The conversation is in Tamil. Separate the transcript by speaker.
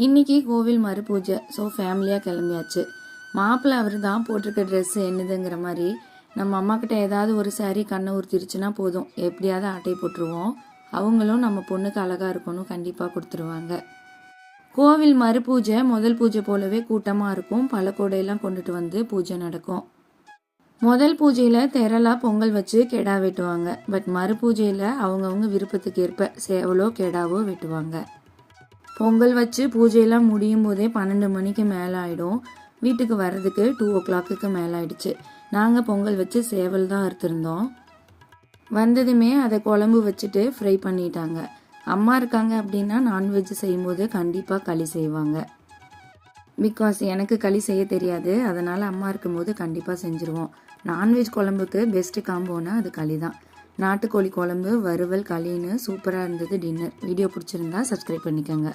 Speaker 1: இன்னைக்கு கோவில் மறு பூஜை. ஸோ ஃபேமிலியாக கிளம்பியாச்சு. மாப்பிள்ளை அவர் தான் போட்டிருக்க ட்ரெஸ்ஸு என்னதுங்கிற மாதிரி நம்ம அம்மா கிட்ட ஏதாவது ஒரு சாரீ கண்ணை ஊற்றிருச்சுன்னா போதும், எப்படியாவது ஆட்டை போட்டுருவோம். அவங்களும் நம்ம பொண்ணுக்கு அழகாக இருக்கணும் கண்டிப்பாக கொடுத்துருவாங்க. கோவில் மறு பூஜை முதல் பூஜை போலவே கூட்டமாக இருக்கும். பல கூடையெல்லாம் கொண்டுட்டு வந்து பூஜை நடக்கும். முதல் பூஜையில் திரளாக பொங்கல் வச்சு கெடா வெட்டுவாங்க. பட் மறு பூஜையில் அவங்கவுங்க விருப்பத்துக்கு ஏற்ப சேவலோ கெடாவோ வெட்டுவாங்க. பொங்கல் வச்சு பூஜையெல்லாம் முடியும் போதே 12 மணிக்கு மேலே ஆகிடும். வீட்டுக்கு வர்றதுக்கு 2 o'clock மேலே ஆயிடுச்சு. நாங்கள் பொங்கல் வச்சு சேவல் தான் அறுத்துருந்தோம். வந்ததுமே அதை குழம்பு வச்சுட்டு ஃப்ரை பண்ணிட்டாங்க. அம்மா இருக்காங்க அப்படின்னா நான்வெஜ் செய்யும்போது கண்டிப்பாக களி செய்வாங்க. பிகாஸ் எனக்கு களி செய்ய தெரியாது, அதனால் அம்மா இருக்கும்போது கண்டிப்பாக செஞ்சுருவோம். நான்வெஜ் குழம்புக்கு பெஸ்ட்டு காம்போனா அது களி தான். நாட்டுக்கோழி குழம்பு, வறுவல், களின்னு சூப்பராக இருந்தது டின்னர். வீடியோ பிடிச்சிருந்தா சப்ஸ்கிரைப் பண்ணிக்கோங்க.